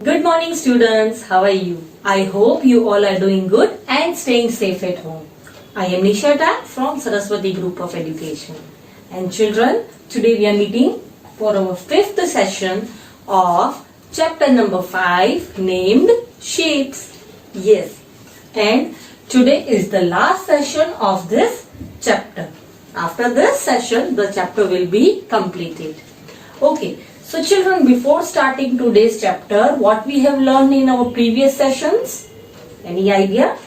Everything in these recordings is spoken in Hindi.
Good morning students, how are you? I hope you all are doing good and staying safe at home. I am Nishata from Saraswati Group of Education. And children, today we are meeting for our fifth session of chapter number 5 named Shapes. Yes, and today is the last session of this chapter. After this session, the chapter will be completed. Okay. So children, before starting today's chapter, what we have learned in our previous sessions? Any idea?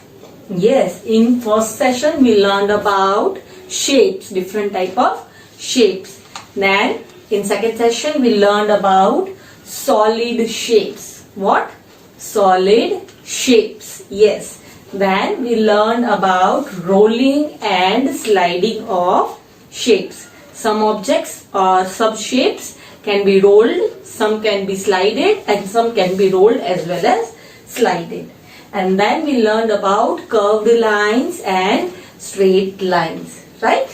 Yes, in first session we learned about shapes, different type of shapes. Then in second session we learned about solid shapes. What? Solid shapes. Yes. Then we learned about rolling and sliding of shapes. Some objects or subshapes can be rolled, some can be slided, and some can be rolled as well as slided. And then we learned about curved lines and straight lines, right?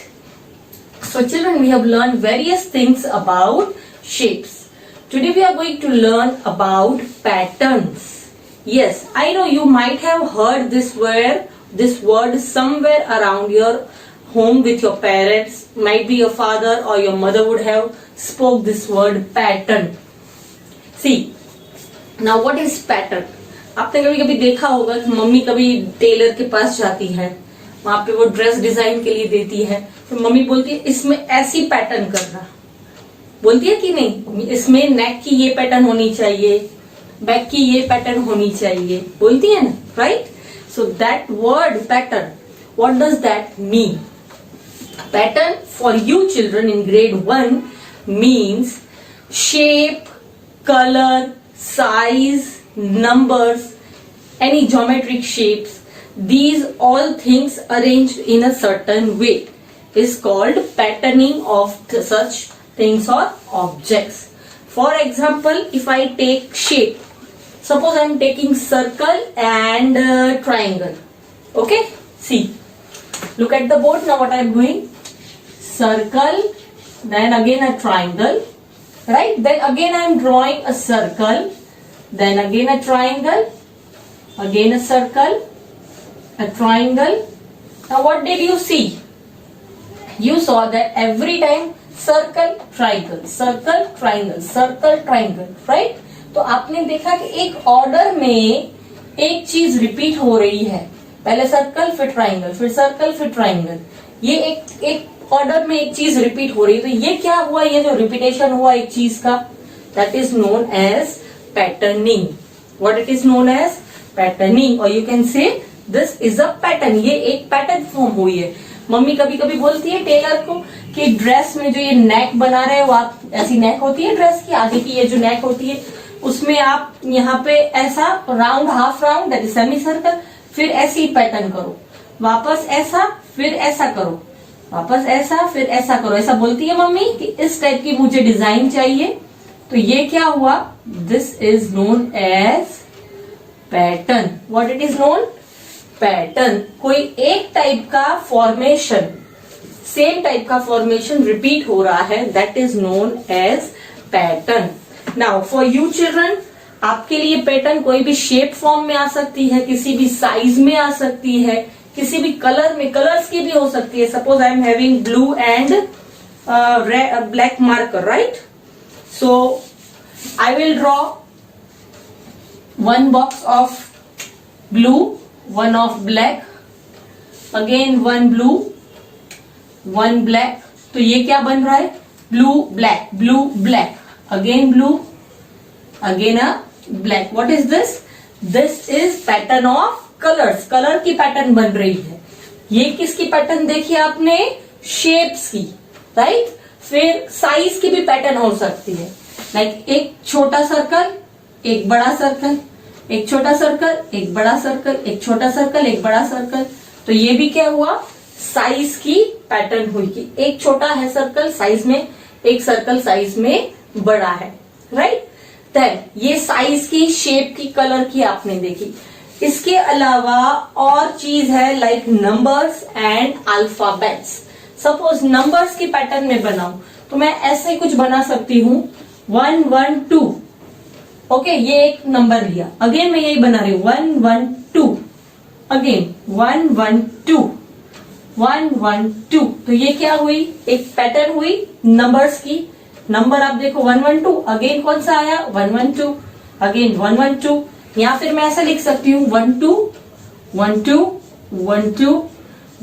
So children, we have learned various things about shapes. Today we are going to learn about patterns. Yes, I know you might have heard this word somewhere around your home with your parents. Might be your father or your mother would have spoke this word pattern. See, now what is pattern? आपने कभी कभी देखा होगा कि मम्मी कभी टेलर के पास जाती है, वहां पे वो ड्रेस डिजाइन के लिए देती है, तो मम्मी बोलती है इसमें ऐसी पैटर्न करना, बोलती है कि नहीं, इसमें नेक की ये पैटर्न होनी चाहिए, बैक की ये पैटर्न होनी चाहिए, बोलती है ना, right? So that word pattern, what does that mean? Pattern for you children in grade 1 means shape, color, size, numbers, any geometric shapes. These all things arranged in a certain way is called patterning of such things or objects. For example, if I take shape, suppose I am taking circle and triangle. Okay, see. Look at the board now what I am doing. Circle, then again a triangle, right? Then again I am drawing a circle, then again a triangle, again a circle, a triangle. Now what did you see? You saw that every time circle, triangle, circle, triangle, circle, triangle, right? तो आपने देखा कि एक ऑर्डर में एक चीज रिपीट हो रही है, पहले सर्कल फिर ट्राइंगल, फिर सर्कल फिर ट्राइंगल, ये एक ऑर्डर में एक चीज रिपीट हो रही है. तो ये क्या हुआ, ये जो रिपीटेशन हुआ एक चीज का, that is known as patterning. What it is known as patterning, और you can say this is a pattern. ये एक पैटर्न फॉर्म हुई है. मम्मी कभी कभी बोलती है टेलर को कि ड्रेस में जो ये नेक बना रहे हो आप, ऐसी नेक होती है ड्रेस की, आगे की ये जो नेक होती है उसमें आप यहाँ पे ऐसा round, half round, that is semi circle, फिर ऐसे ही पैटर्न करो, वापस ऐसा, फिर ऐसा करो, वापस ऐसा, फिर ऐसा करो. ऐसा बोलती है मम्मी कि इस टाइप की मुझे डिजाइन चाहिए. तो ये क्या हुआ, this is known as pattern. What it is known? Pattern. कोई एक टाइप का फॉर्मेशन, सेम टाइप का फॉर्मेशन रिपीट हो रहा है, that is known as pattern. Now for you children, आपके लिए पैटर्न कोई भी शेप फॉर्म में आ सकती है, किसी भी साइज में आ सकती है, किसी भी कलर में, कलर्स की भी हो सकती है. Suppose I am having blue and black marker, right? So I will draw one box of blue, one of black, again one blue, one black. तो ये क्या बन रहा है? Blue black, blue black, again blue, again a black. What is this? This is pattern of colours. Colour की पैटर्न बन रही है. ये किसकी पैटर्न देखी आपने? शेप्स की, राइट? फिर साइज की भी पैटर्न हो सकती है, लाइक एक छोटा सर्कल, एक बड़ा सर्कल, एक छोटा सर्कल, एक बड़ा सर्कल, एक छोटा सर्कल, एक बड़ा सर्कल. तो ये भी क्या हुआ? साइज की पैटर्न हुई कि एक छोटा है सर्कल साइज में, एक सर्कल साइज में बड़ा है, राइट? देन ये साइज की, शेप की, कलर की आपने देखी. इसके अलावा और चीज है like numbers and alphabets. Suppose numbers की पैटर्न में बनाऊं तो मैं ऐसे कुछ बना सकती हूं, 1 1 2, ओके, ये एक नंबर लिया, अगेन मैं यही बना रही हूं 1 1 2, अगेन 1 1 2 1 1 2। तो ये क्या हुई, एक पैटर्न हुई नंबर्स की। नंबर आप देखो 1 1 2, अगेन कौन सा आया 1 1 2, अगेन 1 1 2। या फिर मैं ऐसा लिख सकती हूँ 1 2 1 2 1 2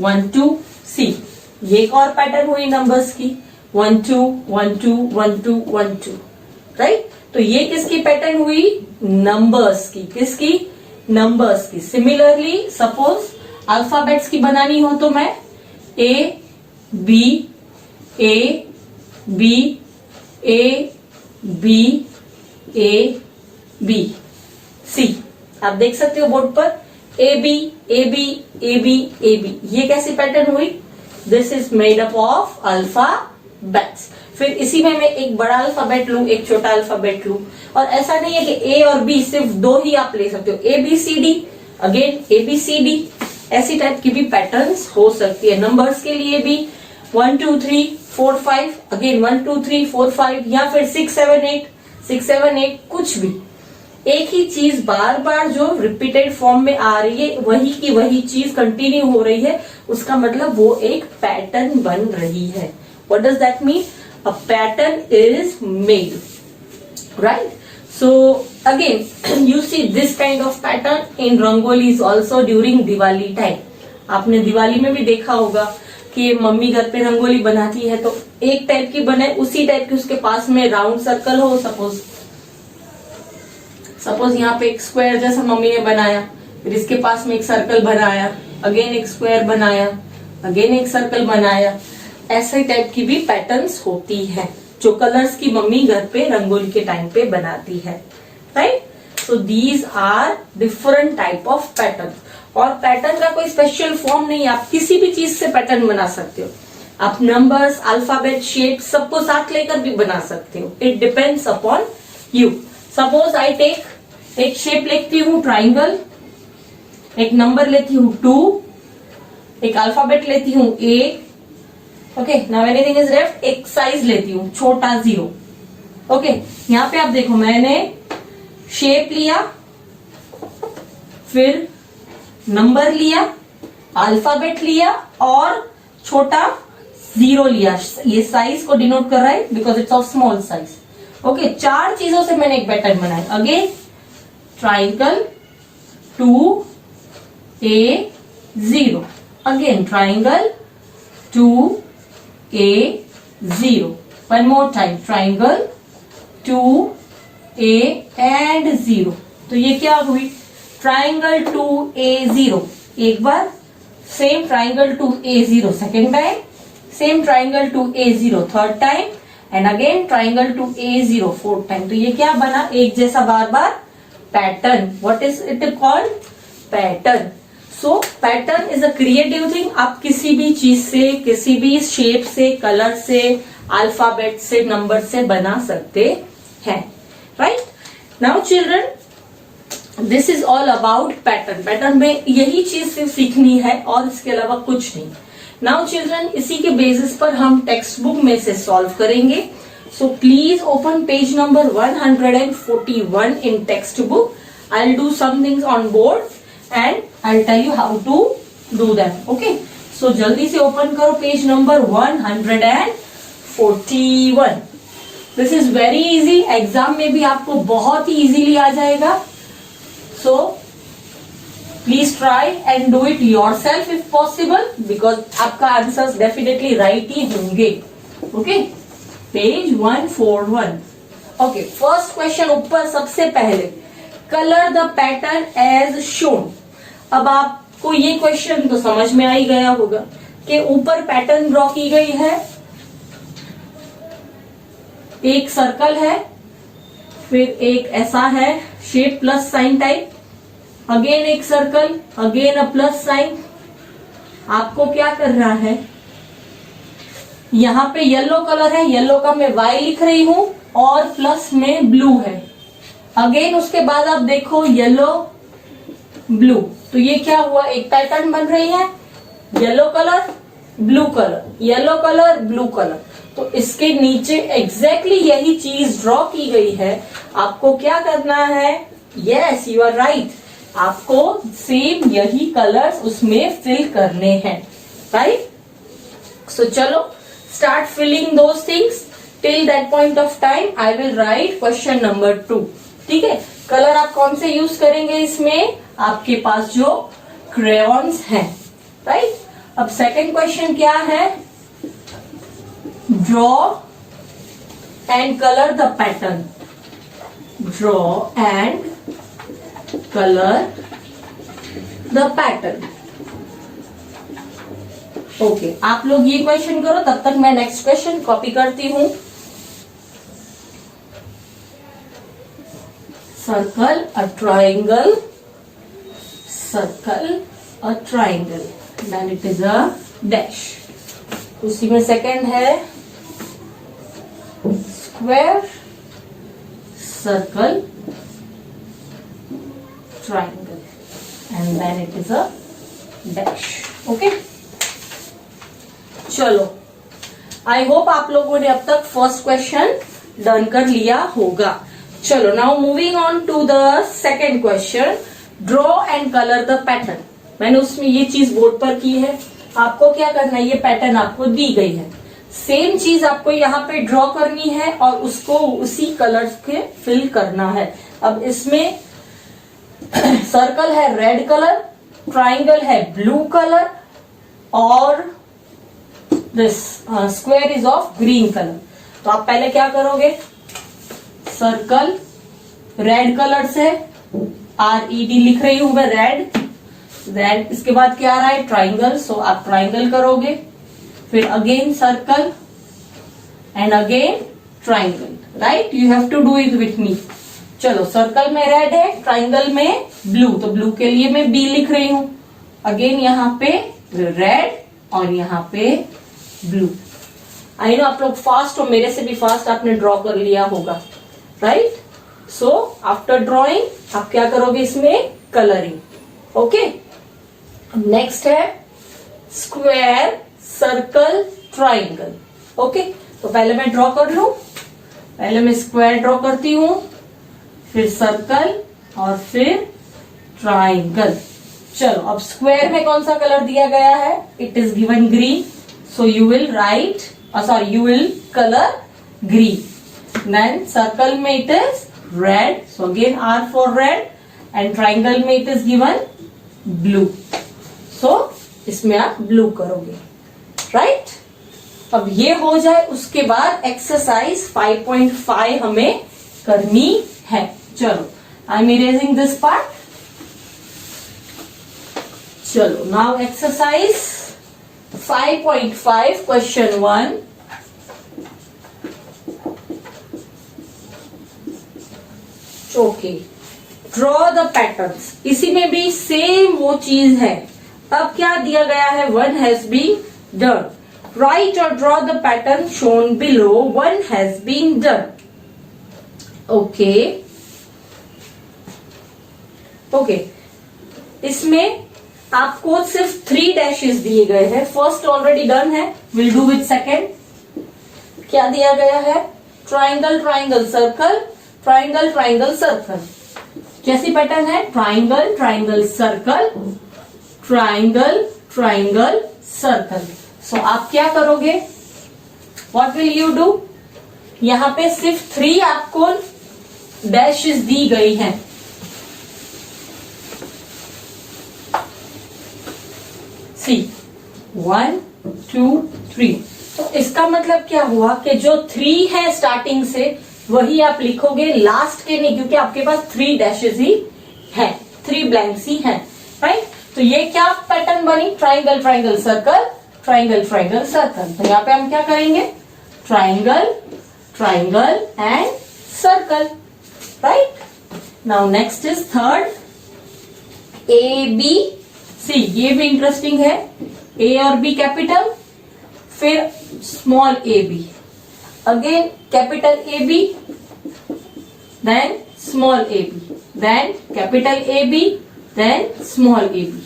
1 2 सी। ये एक और पैटर्न हुई नंबर्स की 1 2 1 2 1 2 1 2, राइट। तो ये किसकी पैटर्न हुई, नंबर्स की। किसकी, नंबर्स की। सिमिलरली सपोज अल्फाबेट्स की बनानी हो तो मैं A B A B A B A B C. आप देख सकते हो बोर्ड पर A B A B A B A B. ये कैसी पैटर्न हुई, this is made up of alphabets. फिर इसी में मैं एक बड़ा अल्फाबेट लूं, एक छोटा अल्फाबेट लूं, और ऐसा नहीं है कि ए और बी सिर्फ दो ही आप ले सकते हो, A B C D, again A B C D. ऐसी टाइप की भी पैटर्न्स हो सकती है। नंबर्स के लिए भी 1 2 3 4 5, अगेन 1 2 3 4 5, या फिर 6 7 8 कुछ भी। एक ही चीज बार बार जो रिपीटेड फॉर्म में आ रही है, वही की वही चीज कंटिन्यू हो रही है, उसका मतलब वो एक पैटर्न बन रही है। What does that mean, a pattern is made, right. So again you see this kind of pattern in rangolis also during Diwali time. आपने दिवाली में भी देखा होगा कि मम्मी घर पे रंगोली बनाती है तो एक टाइप की बने, उसी टाइप की उसके पास में राउंड सर्कल हो। सपोज यहाँ पे एक स्क्वायर जैसा मम्मी ने बनाया, फिर इसके पास में एक सर्कल बनाया, अगेन एक स्क्वायर बनाया, अगेन एक सर्कल बनाया। ऐसे टाइप की भी पैटर्न्स होती है जो कलर्स की मम्मी घर पे रंगोली के टाइम पे बनाती है, right. So these are different type of pattern. और पैटर्न का कोई स्पेशल फॉर्म नहीं है, आप किसी भी चीज से पैटर्न बना सकते हो। आप नंबर्स, अल्फाबेट, शेप सबको साथ लेकर भी बना सकते हो। It depends upon you. Suppose I take एक शेप लेती हूँ ट्राइंगल, एक नंबर लेती हूँ 2, एक अल्फाबेट लेती हूँ A, okay. Now anything is left, एक साइज लेती हूँ छोटा 0, ओके। यहाँ पे आप देखो मैंने शेप लिया, फिर नंबर लिया, अल्फाबेट लिया और छोटा 0 लिया। ये साइज को डिनोट कर रहा है because it's of small size, okay. 4 चीजों से मैंने एक पैटर्न बनाया। Again triangle 2 A 0, again triangle 2 A 0, one more time triangle 2 A and 0। तो ये क्या हुई, ट्राइंगल 2 A 0 एक बार, same triangle 2 A 0 second time, same triangle 2 A 0 third time, and again triangle 2 A 0 fourth time. तो ये क्या बना, एक जैसा बार बार pattern. What is it called, pattern. So pattern is a creative thing. आप किसी भी चीज से, किसी भी शेप से, कलर से, अल्फाबेट से, नंबर से बना सकते हैं, right. Now children, this is all about pattern. Pattern में यही चीज सिर्फ सीखनी है और इसके अलावा कुछ नहीं। नाउ चिल्ड्रन, इसी के बेसिस पर हम टेक्स्ट बुक में से सॉल्व करेंगे। So please open page number 141 in textbook. I will do some things on board and I'll tell you how to do them, okay? So जल्दी से ओपन करो page number 141। This is very easy, exam में भी आपको बहुत ही इजीली आ जाएगा। So please try and do it yourself if possible because आपका आंसर्स डेफिनेटली राइट ही होंगे, okay? Page 141, okay। First question ऊपर सबसे पहले, colour the pattern as shown. अब आपको ये क्वेश्चन तो समझ में आ ही गया होगा कि ऊपर पैटर्न ड्रॉ की गई है, एक सर्कल है, फिर एक ऐसा है shape plus sign type, again एक circle, again a plus sign. आपको क्या कर रहा है, यहाँ पे येलो कलर है, येलो का मैं Y लिख रही हूं और प्लस में ब्लू है। अगेन उसके बाद आप देखो येलो ब्लू, तो ये क्या हुआ, एक पैटर्न बन रही है, yellow colour blue colour, yellow colour blue colour. तो इसके नीचे एग्जैक्टली यही चीज ड्रॉ की गई है। आपको क्या करना है? यस, यू आर राइट, आपको सेम यही कलर्स उसमें फिल करने हैं, राइट? सो चलो start filling those things. Till that point of time I will write question number 2। ठीक है, कलर आप कौन से यूज करेंगे इसमें? आपके पास जो क्रेयॉन्स हैं, राइट? अब सेकंड क्वेश्चन क्या है? Draw and colour the pattern. Draw and colour the pattern. Okay, आप लोग ये क्वेश्चन करो, तब तक मैं नेक्स्ट क्वेश्चन कॉपी करती हूं। Circle a triangle, circle a triangle, then it is a dash. उसी में सेकंड है square, circle, triangle, and then it is a dash. Okay, चलो आई होप आप लोगों ने अब तक फर्स्ट क्वेश्चन डन कर लिया होगा। चलो now moving on to the second question, draw and colour the pattern. मैंने उसमें ये चीज बोर्ड पर की है, आपको क्या करना है? ये पैटर्न आपको दी गई है, सेम चीज आपको यहाँ पे ड्रॉ करनी है और उसको उसी कलर के फिल करना है। अब इसमें सर्कल है रेड कलर, ट्राइंगल है ब्लू कलर, और this square is of green colour. तो आप पहले क्या करोगे? सर्कल रेड कलर से, RED लिख रही हूं मैं, रेड। देन इसके बाद क्या आ रहा है? ट्राइंगल, सो आप ट्राइंगल करोगे, फिर again circle and again triangle, right? You have to do it with me. चलो, सर्कल में रेड है, ट्राइंगल में ब्लू, तो ब्लू के लिए मैं B लिख रही हूं। अगेन यहाँ पे रेड और यहाँ पे ब्लू। आई नो आप लोग फास्ट हो, मेरे से भी फास्ट आपने ड्रॉ कर लिया होगा, राइट? सो आफ्टर ड्रॉइंग आप क्या करोगे? इसमें कलरिंग। ओके, नेक्स्ट है स्क्वायर, सर्कल, ट्राइंगल। ओके, तो पहले मैं ड्रॉ कर लूं। पहले मैं स्क्वायर ड्रॉ करती हूं, फिर सर्कल और फिर ट्राइंगल। चलो, अब स्क्वायर में कौन सा कलर दिया गया है? It is given green, so you will write, you will color green. Then circle में it is red, so again R for red, and triangle में it is given blue, so इसमें आप blue करोगे, right? अब ये हो जाए, उसके बाद एक्सरसाइज 5.5 हमें करनी है। चलो, I am erasing this part. चलो, now exercise 5.5 question 1। Okay, draw the patterns. इसी में भी सेम वो चीज है। अब क्या दिया गया है? One has been done. Right और draw the pattern shown below, one has been done. Okay okay, इसमें आपको सिर्फ 3 डैशेस दिए गए हैं। फर्स्ट ऑलरेडी डन है, विल डू विथ सेकेंड। क्या दिया गया है? Triangle, triangle, circle, triangle, triangle, circle. कैसी पैटर्न है? Triangle, triangle, circle, triangle, triangle, circle. So आप क्या करोगे? What will you do? यहां पे सिर्फ 3 आपको डैशेस दी गई हैं। सी 1 2 3। तो इसका मतलब क्या हुआ कि जो 3 है स्टार्टिंग से वही आप लिखोगे, लास्ट के नहीं, क्योंकि आपके पास 3 डैशेस ही है, 3 ब्लैंक्स ही है, राइट? तो ये क्या पैटर्न बनी? Triangle, triangle, circle, triangle, triangle, circle. तो यहाँ पे हम क्या करेंगे? Triangle, triangle and circle, right? Now next is third, AB C। ये भी इंटरेस्टिंग है, A और B कैपिटल, फिर small AB, again capital AB, then small AB, then capital AB, then small AB।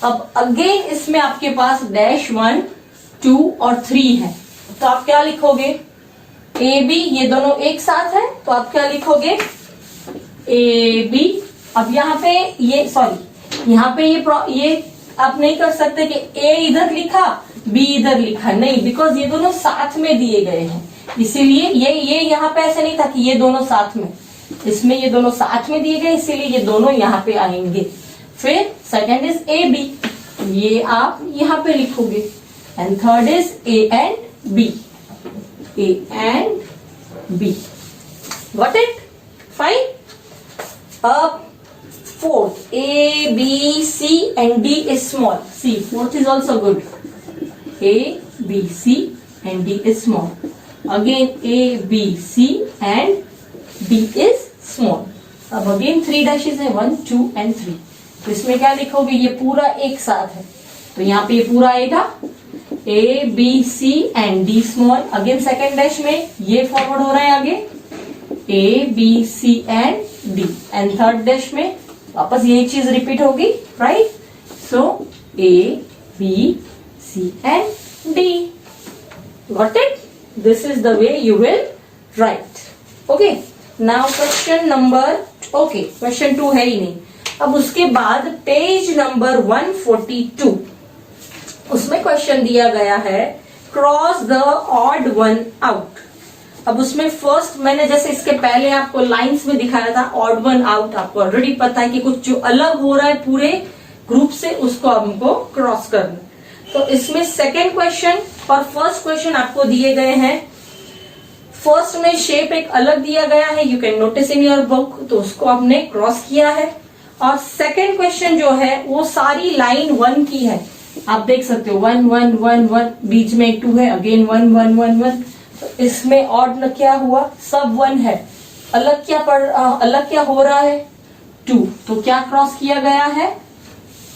अब अगेन इसमें आपके पास डैश 1 2 और 3 है। तो आप क्या लिखोगे, ए बी, ये दोनों एक साथ है तो आप क्या लिखोगे, ए बी। अब यहाँ पे ये सॉरी यहाँ पे ये आप नहीं कर सकते कि ए इधर लिखा बी इधर लिखा, नहीं, बिकॉज ये दोनों साथ में दिए गए हैं, इसीलिए ये यहाँ पे ऐसे नहीं था कि ये दोनों साथ में, इसमें ये दोनों साथ में दिए गए इसीलिए ये दोनों यहाँ पे आएंगे। फिर सेकंड इज ए बी, ये आप यहाँ पे लिखोगे, and third is A and B, A and B, got it, fine. अब fourth, A, B, C and D is small. C, fourth is also good. A, B, C and D is small. Again A, B, C and D is small. अब again 3 dashes है, 1, 2 and 3. तो इसमें क्या लिखोगे, ये पूरा एक साथ है तो यहाँ पे ये पूरा आएगा A, B, C and D small. Again second dash में ये फॉरवर्ड हो रहा है आगे, A, B, C and D, and third dash में वापस यही चीज रिपीट होगी, right. So A B C and D, got it, this is the way you will write. Okay, now question number, okay question 2 है ही नहीं। अब उसके बाद पेज नंबर 142, उसमें क्वेश्चन दिया गया है cross the odd one out. अब उसमें फर्स्ट मैंने जैसे इसके पहले आपको लाइंस में दिखाया था ऑड वन आउट, आपको ऑलरेडी पता है कि कुछ जो अलग हो रहा है पूरे ग्रुप से उसको हमको क्रॉस करना। तो इसमें सेकेंड क्वेश्चन और फर्स्ट क्वेश्चन आपको दिए गए हैं। फर्स्ट में शेप एक अलग दिया गया है, you can notice in your book, तो उसको आपने क्रॉस किया है। और सेकेंड क्वेश्चन जो है वो सारी लाइन 1 की है, आप देख सकते हो 1 1 1 1, बीच में एक 2 है, अगेन 1 1 1 1। तो इसमें ऑड क्या हुआ, सब 1 है, अलग क्या हो रहा है 2, तो क्या क्रॉस किया गया है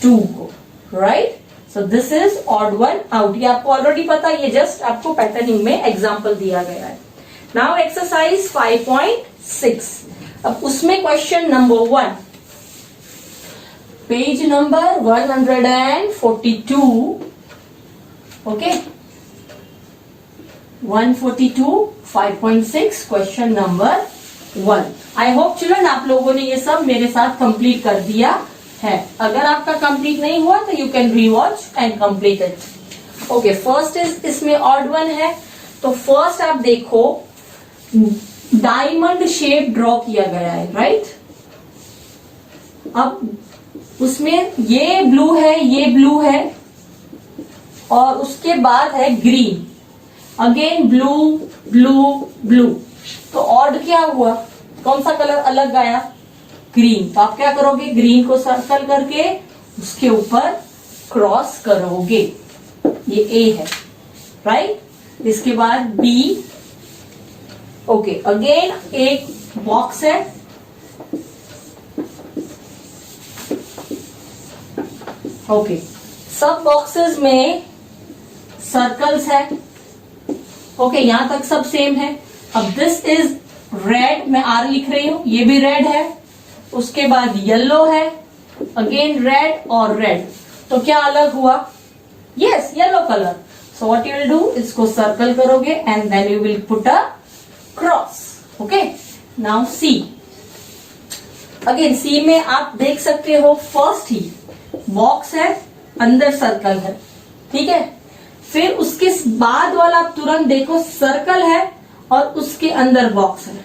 2 को, right. So this is odd one out, ये आपको ऑलरेडी पता है, ये जस्ट आपको पैटर्निंग में एग्जांपल दिया गया है। नाउ एक्सरसाइज 5.6, अब उसमें question number 1, page number 142, okay 142, 5.6 question number 1। I hope children आप लोगों ने ये सब मेरे साथ कंप्लीट कर दिया है। अगर आपका कंप्लीट नहीं हुआ तो you can rewatch and complete it. Okay, first is इसमें ऑड वन है, तो फर्स्ट आप देखो डायमंड शेप ड्रॉ किया गया है, राइट। अब उसमें ये ब्लू है, ये ब्लू है, और उसके बाद है green, again blue blue blue, तो ऑड क्या हुआ, कौन सा कलर अलग आया, ग्रीन। तो आप क्या करोगे, ग्रीन को सर्कल करके उसके ऊपर क्रॉस करोगे, ये ए है, राइट। इसके बाद बी, ओके, अगेन एक बॉक्स है, ओके, सब बॉक्सेस में सर्कल्स है, ओके, यहां तक सब सेम है। अब दिस इज रेड, मैं आर लिख रही हूं, ये भी रेड है, उसके बाद येलो है, अगेन रेड और रेड, तो क्या अलग हुआ, yes yellow colour. So what you will do, इसको सर्कल करोगे and then you will put a cross, okay. Now C, again C में आप देख सकते हो फर्स्ट ही बॉक्स है, अंदर सर्कल है, ठीक है। फिर उसके बाद वाला आप तुरंत देखो सर्कल है और उसके अंदर बॉक्स है।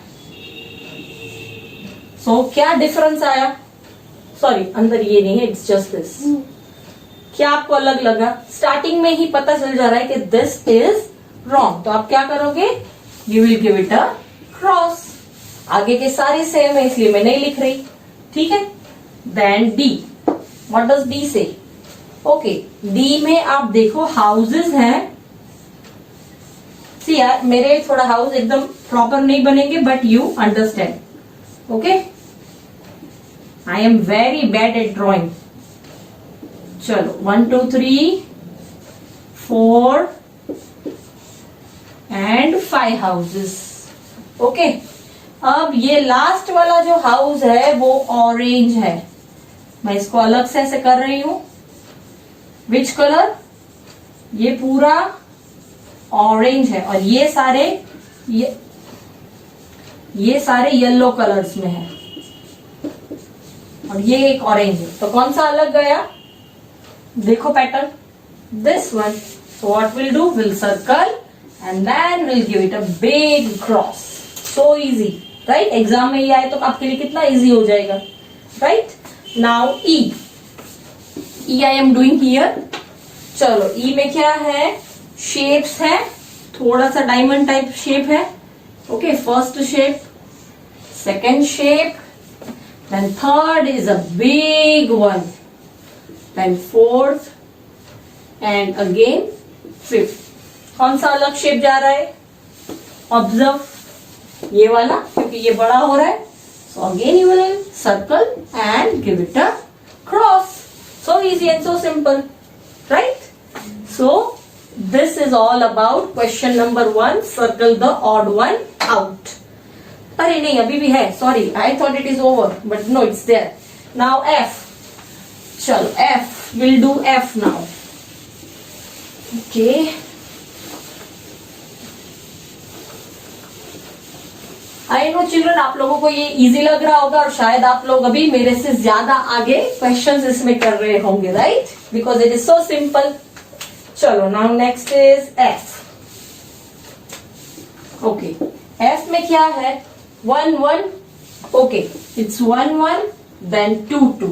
सो क्या डिफरेंस आया, सॉरी अंदर ये नहीं है, इट्स जस्ट दिस। क्या आपको अलग लगा, स्टार्टिंग में ही पता चल जा रहा है कि दिस इज रॉन्ग, तो आप क्या करोगे, you will give it a cross. आगे के सारे सेम है इसलिए मैं नहीं लिख रही, ठीक है। Then D, what does D say, okay, D में आप देखो हाउसेस हैं। सी यार मेरे थोड़ा हाउस एकदम प्रॉपर नहीं बनेंगे, but you understand, okay. I am very bad at drawing. चलो 1 2 3 4 एंड 5 हाउसेस, ओके। अब ये लास्ट वाला जो हाउस है वो ऑरेंज है, मैं इसको अलग से ऐसे कर रही हूं। विच कलर, ये पूरा ऑरेंज है और ये सारे येलो कलर्स में है और ये एक ऑरेंज है, तो कौन सा अलग गया? देखो pattern, this one. So what will do, will circle and then will give it a big cross. So easy, right? Exam में ये आए तो आपके लिए कितना इजी हो जाएगा, right? Now E I am doing here. चलो ई में क्या है? शेप्स है, थोड़ा सा डायमंड टाइप शेप है. Okay, first shape, second shape, then third is a big one, then fourth and again fifth. कौन सा अलग शेप जा रहा है? ऑब्जर्व, ये वाला, क्योंकि ये बड़ा हो रहा है. So again you will circle and give it a cross. So easy and so simple, right? So this is all about question number 1. Circle the odd one out. अरे नहीं, अभी भी है, sorry, I thought it is over, but no, it's there. Now F. चलो F, will do F now. Okay, I know children, आप लोगों को ये इजी लग रहा होगा और शायद आप लोग अभी मेरे से ज्यादा आगे क्वेश्चंस इसमें कर रहे होंगे, right? Because it is so simple. चलो now next is F. Okay, F में क्या है? 1 1. okay, it's 1 1, then 2 2,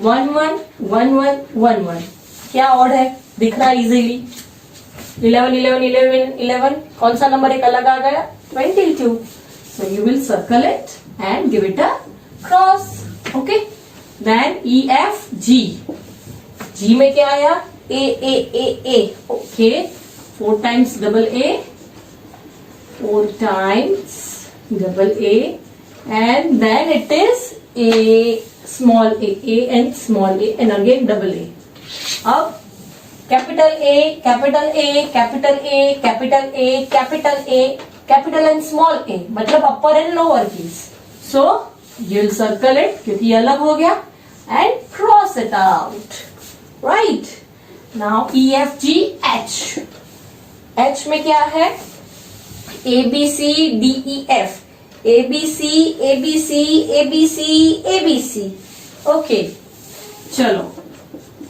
1 1 1 1 1 1. क्या ऑड है? दिख रहा इजीली. 11 11 11 11. कौन सा नंबर एक अलग आ गया? 22. so you will circle it and give it a cross. okay, then E F G. G में क्या आया? A A A A. okay, 4 times double A, 4 times double A, and then it is A small a and small a, and again double A. अब capital A, capital A, capital A, capital A, capital A, capital and small a, मतलब upper and lower case. So you will circle it क्योंकि ये अलग हो गया and cross it out. Right? Now E F G H. H में क्या है? A B C D E F. A B C A B C A B C A B C. Okay, चलो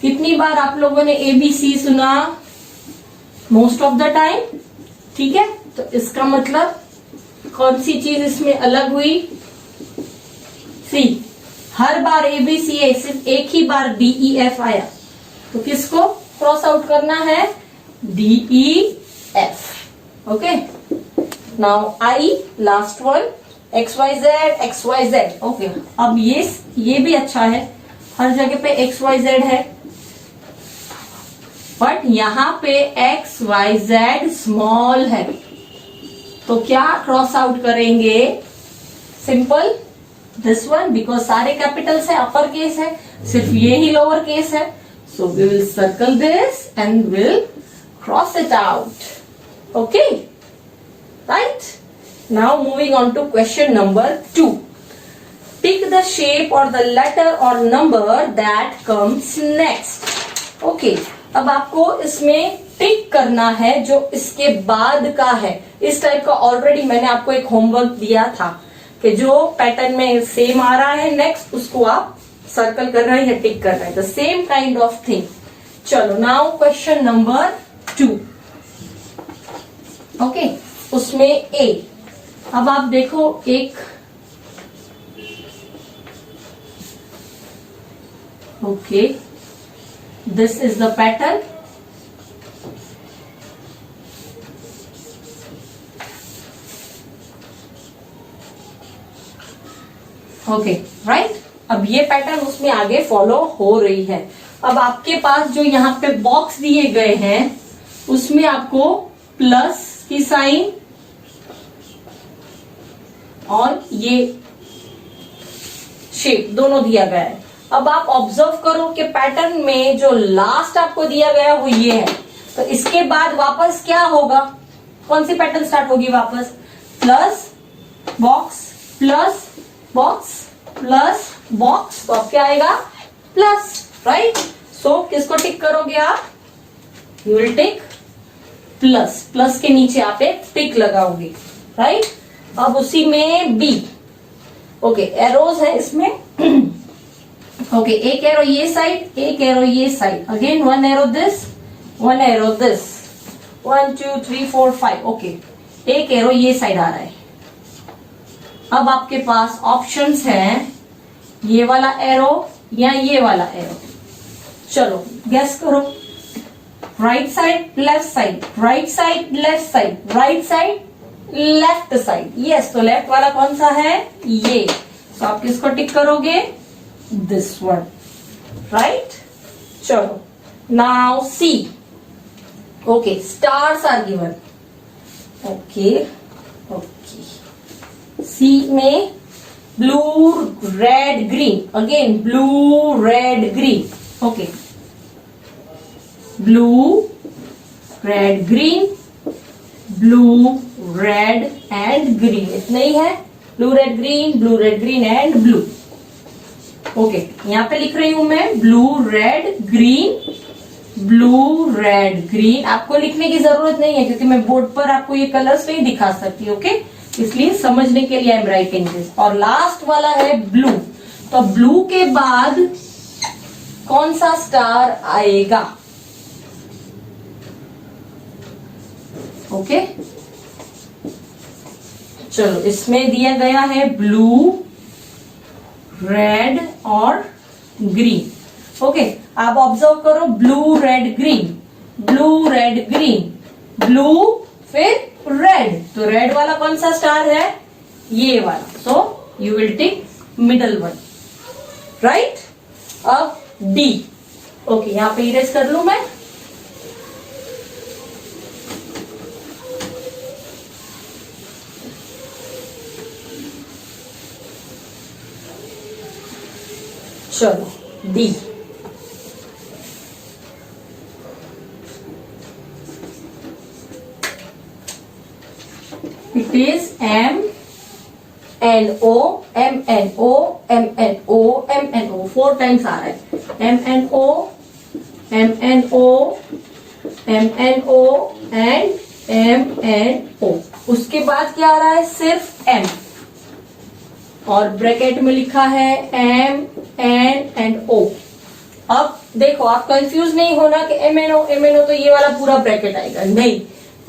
कितनी बार आप लोगों ने A B C सुना? Most of the time. ठीक है, तो इसका मतलब कौन सी चीज इसमें अलग हुई? सी. हर बार A B C A, सिर्फ एक ही बार D E F आया, तो किसको क्रॉस आउट करना है? D E F. Okay, now I, last one, XYZ XYZ. Okay, अब ये भी अच्छा है, हर जगह पे XYZ है, बट यहाँ पे XYZ स्मॉल है, तो क्या क्रॉस आउट करेंगे? सिंपल, दिस वन, बिकॉज सारे कैपिटल्स है, अपर केस है, सिर्फ ये ही लोअर केस है. So we will circle this and will cross it out. Okay, right? Now moving on to question number 2. Pick the shape or the letter or number that comes next. Okay, अब आपको इसमें टिक करना है जो इसके बाद का है. इस टाइप का ऑलरेडी मैंने आपको एक होमवर्क दिया था कि जो पैटर्न में सेम आ रहा है नेक्स्ट, उसको आप सर्कल कर रहे हैं, टिक कर रहे हैं. The same kind of thing. चलो नाउ क्वेश्चन नंबर 2. ओके, उसमें ए. अब आप देखो, एक okay, this is the pattern. Okay, right? अब ये पैटर्न उसमें आगे फॉलो हो रही है. अब आपके पास जो यहाँ पे बॉक्स दिए गए हैं उसमें आपको प्लस की साइन और ये शेप दोनों दिया गया है. अब आप ऑब्जर्व करो कि पैटर्न में जो लास्ट आपको दिया गया वो ये है, तो इसके बाद वापस क्या होगा? कौन सी पैटर्न स्टार्ट होगी वापस? Plus box plus box plus box, तो अब क्या आएगा? Plus, right? सो किसको टिक करोगे आप? You will tick plus, plus के नीचे आप एक टिक लगाओगे, राइट। अब उसी में बी, ओके, एरोज है इसमें। ओके, एक एरो ये साइड, एक एरो ये side, again one arrow this, one arrow this, 1 2 3 4 5, okay, एक एरो ये साइड आ रहा है। अब आपके पास ऑप्शंस हैं, ये वाला एरो या ये वाला एरो। चलो गैस करो, right side left side, right side left side, right side left side, yes. तो लेफ्ट वाला कौन सा है, ये। तो आप किसको टिक करोगे, दिस वन, राइट। चलो now C, okay, stars are given, okay okay. C में blue red green, again blue red green, okay, blue red green, blue red and green, इतना ही है, blue red green and blue. Okay, यहां पे लिख रही हूं मैं blue red green, blue red green. आपको लिखने की जरूरत नहीं है क्योंकि मैं बोर्ड पर आपको ये कलर्स नहीं दिखा सकती, ओके, इसलिए समझने के लिए आई एम राइटिंग दिस। और लास्ट वाला है ब्लू, तो ब्लू के बाद कौन सा स्टार आएगा, ओके। चलो इसमें दिया गया है ब्लू, रेड और ग्रीन, ओके। आप ऑब्जर्व करो, blue red green, blue red green, blue फिर रेड, तो रेड वाला कौन सा स्टार है, ये वाला, so you will tick middle one, right. अब डी, ओके, यहां पे इरेज कर लू मैं। चलो D, it is M N O, M N O, M N O, M N O, 4 times आ रहा है, M N O, M N O, M N O and M N O. उसके बाद क्या आ रहा है, सिर्फ एम, और ब्रैकेट में लिखा है एम एन एंड ओ। अब देखो, आप कंफ्यूज नहीं होना कि एम एन ओ तो ये वाला पूरा ब्रैकेट आएगा, नहीं,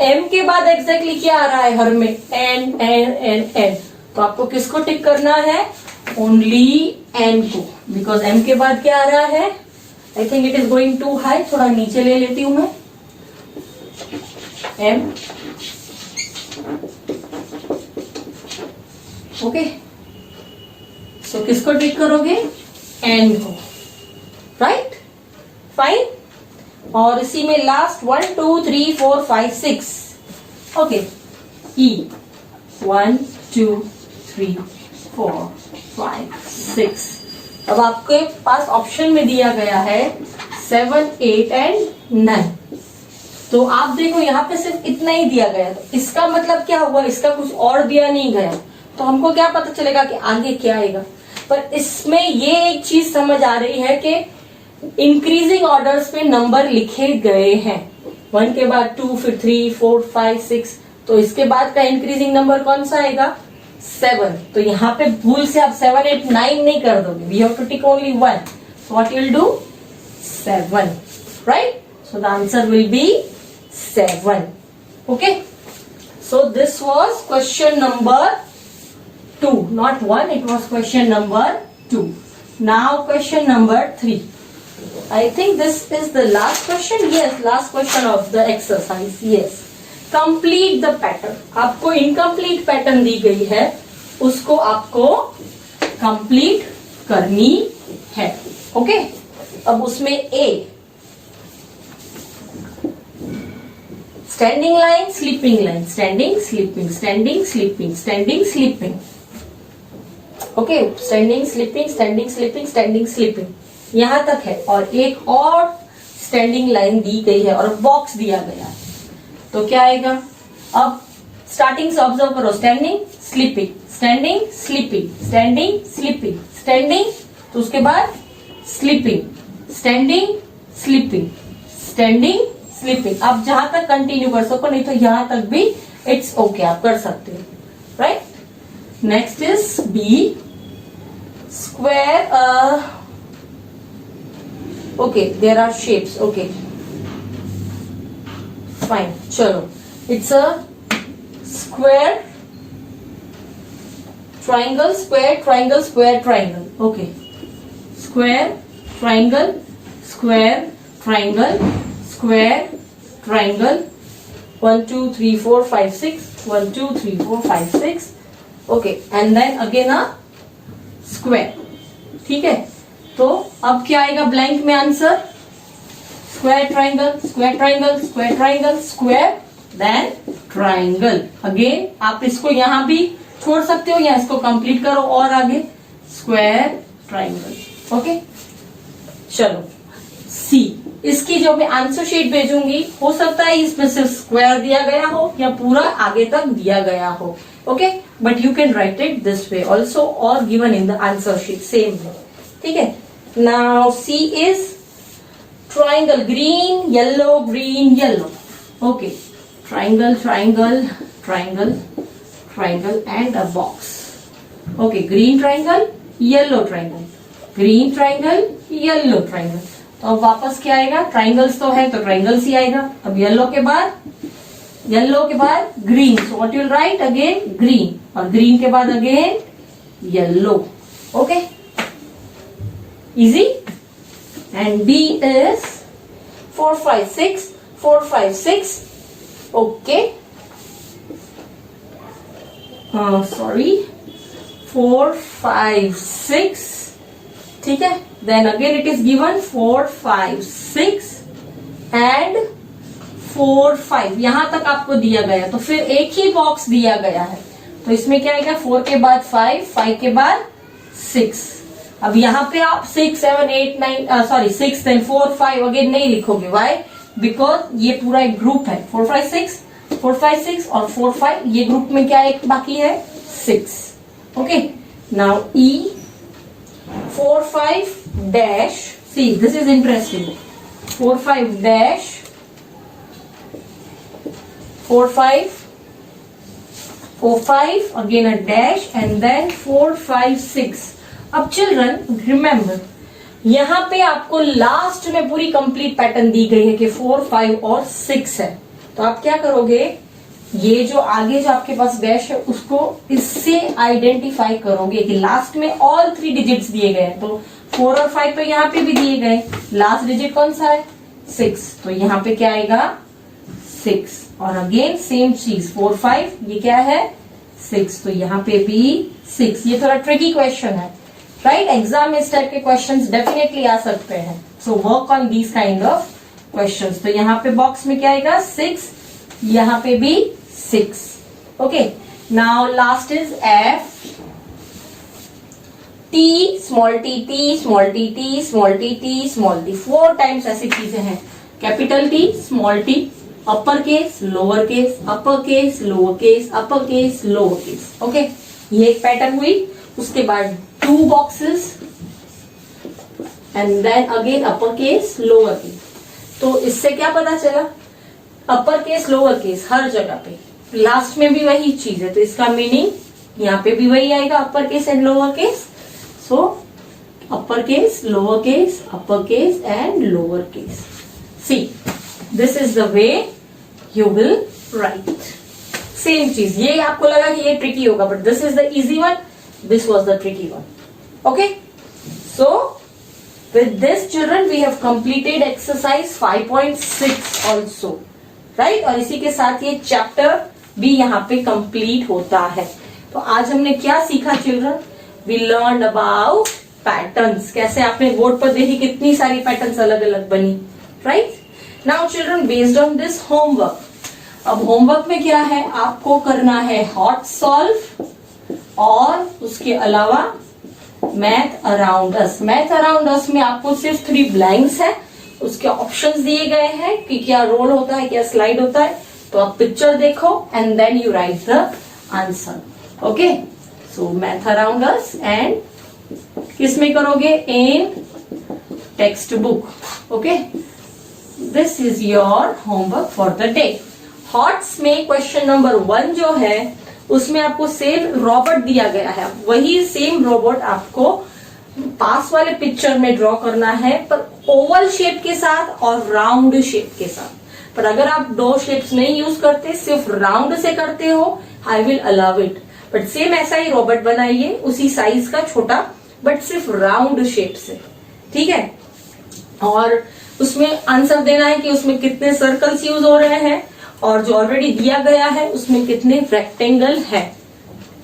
एम के बाद एग्जैक्टली क्या आ रहा है हर में, एन एन एन एन। तो आपको किसको टिक करना है, ओनली एन को, बिकॉज एम के बाद क्या आ रहा है, I think it is going to high, थोड़ा नीचे ले लेती हूं मैं, एम, ओके। सो किसको टिक करोगे, एन को, राइट, फाइन। और इसी में लास्ट 1 2 3 4 5 6, ओके, ई 1 2 3 4 5 6। अब आपके पास ऑप्शन में दिया गया है 7 8 एंड 9। तो आप देखो यहाँ पे सिर्फ इतना ही दिया गया, तो इसका मतलब क्या हुआ, इसका कुछ और दिया नहीं गया, तो हमको क्या पता चलेगा कि आगे क्या आएगा। पर इसमें ये एक चीज समझ आ रही है कि इंक्रीजिंग ऑर्डर्स पे नंबर लिखे गए हैं, 1 के बाद 2, फिर 3 4 5 6, तो इसके बाद का इंक्रीजिंग नंबर कौन सा आएगा, 7। तो यहाँ पे भूल से आप 7 8 9 नहीं कर दोगे, we have to tick only 1, so what you will do, 7, right. So the answer will be 7, okay. So this was question number 2, not 1, it was question number 2. Now question number 3. I think this is the last question. Yes, last question of the exercise. Yes. Complete the pattern. आपको incomplete pattern दी गई है, उसको आपको complete करनी है, okay? अब उसमें A, standing line, sleeping line, standing, sleeping, standing, sleeping, standing, sleeping. Okay, standing sleeping, standing sleeping, standing sleeping, यहां तक है। और एक और स्टैंडिंग लाइन दी गई है और बॉक्स दिया गया है, तो क्या आएगा। अब स्टार्टिंग से ऑब्जर्व करो, standing sleeping, standing sleeping, standing sleeping, standing, तो उसके बाद sleeping, standing sleeping, standing sleeping. आप जहां तक कंटिन्यू कर सको, नहीं तो यहां तक भी इट्स ओके, आप कर सकते हो, right. Next is B, square, okay there are shapes, okay fine, चलो it's a square, triangle, square, triangle, square, triangle, okay, square, triangle, square, triangle, square, triangle, 1 2 3 4 5 6, 1 2 3 4 5 6, okay, and then again a square, ठीक है। तो अब क्या आएगा ब्लैंक में answer, square triangle, square triangle, square triangle, square, then triangle. Again आप इसको यहां भी छोड़ सकते हो या इसको कंप्लीट करो और आगे स्क्वायर ट्राइंगल, ओके। चलो सी, इसकी जो मैं आंसर शीट भेजूंगी, हो सकता है इसमें सिर्फ स्क्वायर दिया गया हो या पूरा आगे तक दिया गया हो, okay, but you can write it this way also और given in the answer sheet same way, ठीक है। Now C is triangle, green yellow green yellow, okay, triangle triangle triangle triangle and a box, okay, green triangle yellow triangle, green triangle yellow triangle. तो अब वापस क्या आएगा, ट्राइंगल्स तो है तो ट्राइंगल्स ही आएगा। अब येलो के बाद green, so what you write again green, और ग्रीन के बाद again yellow, okay, easy. And B is 4 5 6, 4 5 6, okay, sorry 4 5 6, ठीक है। Then again it is given 4 5 6 and 4 5, यहां तक आपको दिया गया, तो फिर एक ही बॉक्स दिया गया है, तो इसमें क्या आएगा 4 के बाद 5, 5 के बाद 6। अब यहाँ पे आप 6 7 8 9 सॉरी 6 देन 4 5 अगेन नहीं लिखोगे, व्हाई, बिकॉज ये पूरा एक ग्रुप है, 4 5 6 4 5 6 और 4 5, ये ग्रुप में क्या एक बाकी है 6, okay. Now E 4 5 dash, see this is interesting, 4 5 dash 4 5 4 5 again a dash and then 4 5 6। अब चिल्ड्रन रिमेम्बर, यहां पे आपको लास्ट में पूरी कंप्लीट पैटर्न दी गई है कि 4 5 और 6 है, तो आप क्या करोगे, ये जो आगे जो आपके पास डैश है उसको इससे आइडेंटिफाई करोगे कि लास्ट में ऑल 3 डिजिट्स दिए गए हैं, तो 4 और 5 तो यहाँ पे भी दिए गए, लास्ट डिजिट कौन सा है 6, तो यहाँ पे क्या आएगा 6, और अगेन सेम चीज 4 5, ये क्या है 6, तो यहाँ पे भी 6। ये थोड़ा ट्रिकी क्वेश्चन है, राइट, एग्जाम में इस टाइप के क्वेश्चंस डेफिनेटली आ सकते हैं, so work on these kind of questions. तो यहाँ पे बॉक्स में क्या आएगा 6, यहाँ पे भी 6, okay. Now last is F, T small T, T small T, T small T, T small T, 4 times ऐसी चीजें हैं, capital T small T, upper case lower case, upper case lower case, upper case lower case, okay, ये एक पैटर्न हुई। उसके बाद 2 boxes and then again upper case lower case, तो इससे क्या पता चला, अपर केस लोअर केस हर जगह पे, लास्ट में भी वही चीज है, तो इसका मीनिंग यहाँ पे भी वही आएगा, upper case and lower case, so upper case lower case upper case and lower case. See this is the way you will right, same चीज, ये आपको लगा कि ये ट्रिकी होगा, but this is the easy one, this was the tricky one, okay. So with this children we have completed exercise 5.6 also, right, और इसी के साथ ये चैप्टर भी यहाँ पे कंप्लीट होता है। तो आज हमने क्या सीखा children, we learn about patterns, कैसे आपने बोर्ड पर देखी कितनी सारी पैटर्न्स अलग अलग बनी, right. Now children based on this homework, अब होमवर्क में क्या है, आपको करना है हॉट सॉल्व और उसके अलावा मैथ अराउंड अस। मैथ अराउंड अस में आपको सिर्फ 3 ब्लैंक्स है, उसके ऑप्शंस दिए गए हैं कि क्या रोल होता है क्या स्लाइड होता है, तो आप पिक्चर देखो and then you write the answer, okay. So math around us and किस में करोगे, in textbook, okay. This is your homework for the day. HOTS में क्वेश्चन नंबर 1 जो है उसमें आपको सेम रोबोट दिया गया है, वही सेम रोबोट आपको पास वाले पिक्चर में ड्रॉ करना है, पर ओवल शेप के साथ और राउंड शेप के साथ। पर अगर आप दो शेप्स नहीं यूज करते, सिर्फ राउंड से करते हो, I will allow it. But same ऐसा ही रोबोट बनाइए, उसी साइज का छोटा, बट सिर्फ राउंड शेप से, ठीक है। और उसमें आंसर देना है कि उसमें कितने सर्कल्स यूज हो रहे हैं, और जो ऑलरेडी दिया गया है उसमें कितने रेक्टेंगल है।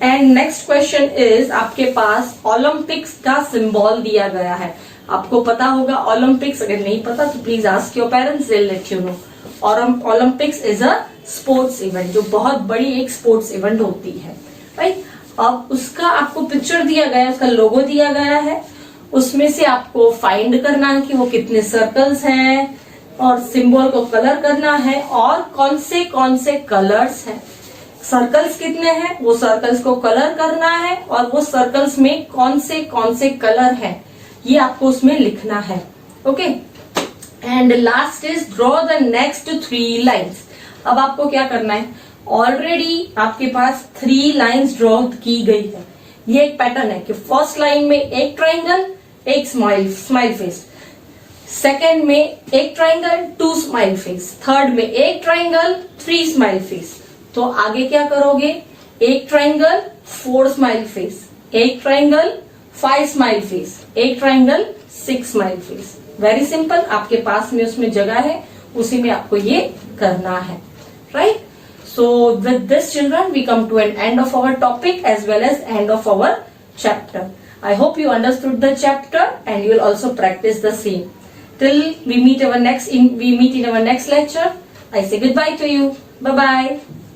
एंड नेक्स्ट क्वेश्चन इज, आपके पास ओलंपिक्स का सिंबल दिया गया है। आपको पता होगा ओलंपिक्स, अगर नहीं पता तो please ask your parents, they will let you know. और Olympics is a sports event, जो बहुत बड़ी एक स्पोर्ट्स इवेंट होती है, राइट। अब उसका आपको पिक्चर दिया गया है, उसका लोगो दिया गया है, उसमें से आपको फाइंड करना है कि वो कितने सर्कल्स हैं, और सिंबल को कलर करना है, और कौन से कलर्स हैं। सर्कल्स कितने हैं, वो सर्कल्स को कलर करना है, और वो सर्कल्स में कौन से कलर हैं, ये आपको उसमें लिखना है। Okay, and last is draw the next 3 lines. अब आपको क्या करना है, ऑलरेडी आपके पास 3 लाइन्स ड्रॉ की गई है। ये एक पैटर्न है कि फर्स्ट लाइन में एक ट्राइंगल, एक स्माइल फेस, सेकेंड में एक ट्राइंगल, 2 स्माइल फेस, थर्ड में एक ट्राइंगल, 3 स्माइल फेस। तो आगे क्या करोगे, एक ट्राइंगल, 4 स्माइल फेस, एक ट्राइंगल, 5 स्माइल फेस, एक triangle, 6 smile face. Very simple, आपके पास में उसमें जगह है, उसी में आपको ये करना है, right. So with this children we come to an end of our topic as well as end of our chapter. I hope you understood the chapter and you will also practice the same. Till we meet in our next lecture, I say goodbye to you. Bye bye.